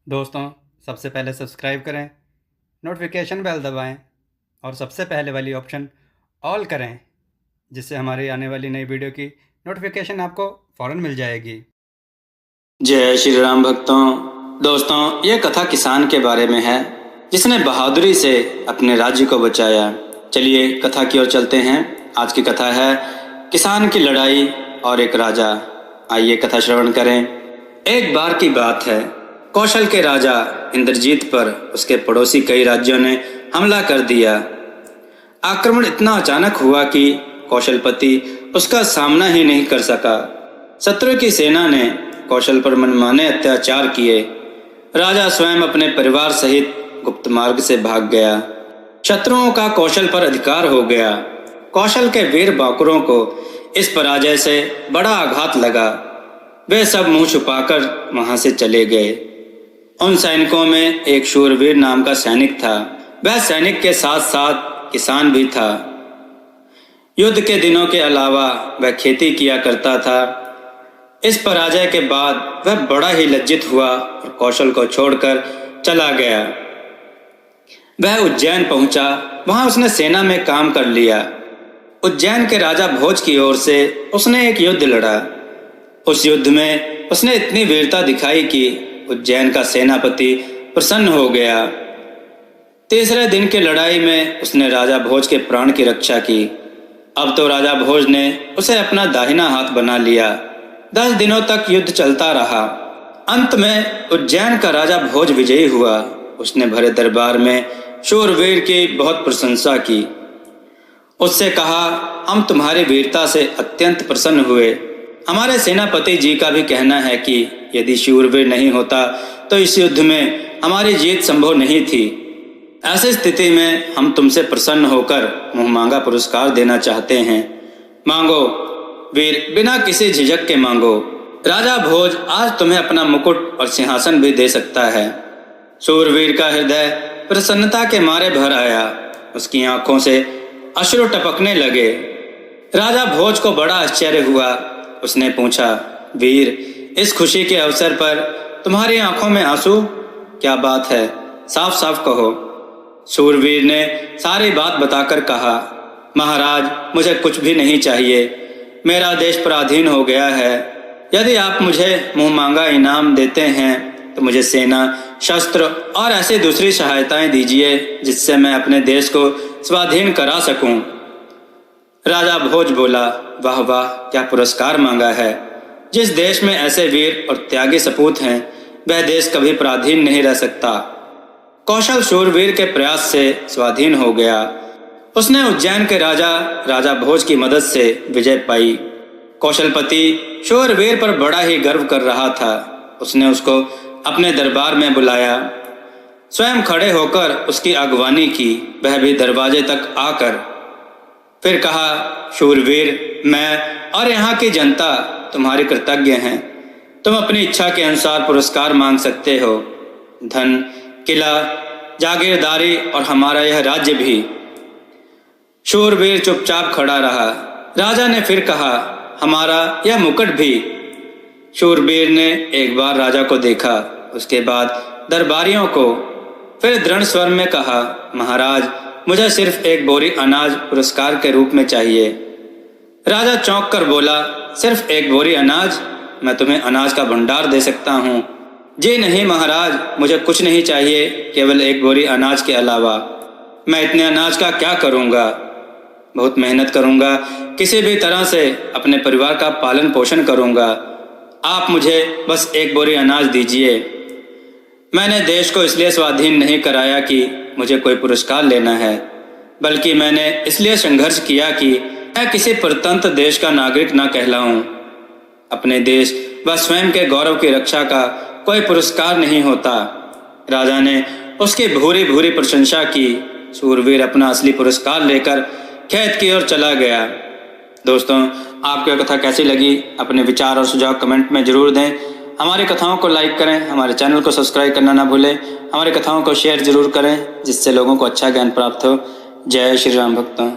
दोस्तों, सबसे पहले सब्सक्राइब करें, नोटिफिकेशन बेल दबाएं और सबसे पहले वाली ऑप्शन ऑल करें, जिससे हमारी आने वाली नई वीडियो की नोटिफिकेशन आपको फ़ौरन मिल जाएगी। जय श्री राम भक्तों। दोस्तों, ये कथा किसान के बारे में है जिसने बहादुरी से अपने राज्य को बचाया। चलिए कथा की ओर चलते हैं। आज की कथा है किसान की लड़ाई और एक राजा। आइए कथा श्रवण करें। एक बार की बात है, कौशल के राजा इंद्रजीत पर उसके पड़ोसी कई राज्यों ने हमला कर दिया। आक्रमण इतना अचानक हुआ कि कौशलपति उसका सामना ही नहीं कर सका। शत्रु की सेना ने कौशल पर मनमाने अत्याचार किए। राजा स्वयं अपने परिवार सहित गुप्त मार्ग से भाग गया। शत्रुओं का कौशल पर अधिकार हो गया। कौशल के वीर बाकुरों को इस पराजय से बड़ा आघात लगा। वे सब मुंह छुपाकर वहां से चले गए। उन सैनिकों में एक शूरवीर नाम का सैनिक था। वह सैनिक के साथ साथ किसान भी था। युद्ध के दिनों के अलावा वह खेती किया करता था। इस पराजय के बाद वह बड़ा ही लज्जित हुआ और कौशल को छोड़कर चला गया। वह उज्जैन पहुंचा। वहां उसने सेना में काम कर लिया। उज्जैन के राजा भोज की ओर से उसने एक युद्ध लड़ा। उस युद्ध में उसने इतनी वीरता दिखाई कि उज्जैन का सेनापति प्रसन्न हो गया। तीसरे दिन की लड़ाई में उसने राजा भोज के प्राण की रक्षा की। अब तो राजा भोज ने उसे अपना दाहिना हाथ बना लिया। 10 दिनों तक युद्ध चलता रहा। अंत में उज्जैन का राजा भोज विजयी हुआ। उसने भरे दरबार में शूरवीर की बहुत प्रशंसा की। उससे कहा, हम तुम्हारी वीरता से अत्यंत प्रसन्न हुए। हमारे सेनापति जी का भी कहना है कि यदि शूरवीर नहीं होता तो इस युद्ध में हमारी जीत संभव नहीं थी। ऐसी स्थिति में हम तुमसे प्रसन्न होकर मुंह मांगा पुरस्कार देना चाहते हैं। मांगो वीर, बिना किसी झिझक के मांगो। राजा भोज आज तुम्हें अपना मुकुट और सिंहासन भी दे सकता है। शूरवीर का हृदय प्रसन्नता के मारे भर आया। उसकी आंखों से अश्रु टपकने लगे। राजा भोज को बड़ा आश्चर्य हुआ। उसने पूछा, वीर, इस खुशी के अवसर पर तुम्हारी आंखों में आंसू? क्या बात है, साफ साफ कहो। शूरवीर ने सारी बात बताकर कहा, महाराज, मुझे कुछ भी नहीं चाहिए। मेरा देश पराधीन हो गया है। यदि आप मुझे मुंह मांगा इनाम देते हैं तो मुझे सेना, शस्त्र और ऐसी दूसरी सहायताएं दीजिए जिससे मैं अपने देश को स्वाधीन करा सकूं। राजा भोज बोला, वाह वाह, क्या पुरस्कार मांगा है। जिस देश में ऐसे वीर और त्यागी सपूत हैं, वह देश कभी पराधीन नहीं रह सकता। कौशल शूरवीर के प्रयास से स्वाधीन हो गया। उसने उज्जैन के राजा भोज की मदद से विजय पाई। कौशलपति शूरवीर पर बड़ा ही गर्व कर रहा था। उसने उसको अपने दरबार में बुलाया। स्वयं खड़े होकर उसकी अगवानी की। वह भी दरवाजे तक आकर फिर कहा, शूरवीर, मैं और यहाँ की जनता तुम्हारी कृतज्ञ हैं। तुम अपनी इच्छा के अनुसार पुरस्कार मांग सकते हो। धन, किला, जागीरदारी और हमारा यह राज्य भी। शूरवीर चुपचाप खड़ा रहा। राजा ने फिर कहा, हमारा यह मुकुट भी। शूरवीर ने एक बार राजा को देखा, उसके बाद दरबारियों को, फिर दृढ़ स्वर में कहा, महाराज, मुझे सिर्फ एक बोरी अनाज पुरस्कार के रूप में चाहिए। राजा चौंक कर बोला, सिर्फ एक बोरी अनाज? मैं तुम्हें अनाज का भंडार दे सकता हूँ। जी नहीं महाराज, मुझे कुछ नहीं चाहिए, केवल एक बोरी अनाज के अलावा। मैं इतने अनाज का क्या करूँगा? बहुत मेहनत करूँगा, किसी भी तरह से अपने परिवार का पालन पोषण करूँगा। आप मुझे बस एक बोरी अनाज दीजिए। मैंने देश को इसलिए स्वाधीन नहीं कराया कि मुझे कोई पुरस्कार लेना है, बल्कि मैंने इसलिए संघर्ष किया कि मैं किसी परतंत्र देश का नागरिक न कहलाऊं। अपने देश व स्वयं के गौरव की रक्षा का कोई पुरस्कार नहीं होता। राजा ने उसकी भूरी भूरी प्रशंसा की। शूरवीर अपना असली पुरस्कार लेकर खेत की ओर चला गया। दोस्तों, आपको यह कथा कैसी लगी? अपने विचार और सुझाव कमेंट में जरूर दें। हमारी कथाओं को लाइक करें, हमारे चैनल को सब्सक्राइब करना ना भूलें। हमारी कथाओं को शेयर जरूर करें जिससे लोगों को अच्छा ज्ञान प्राप्त हो। जय श्री राम भक्तों।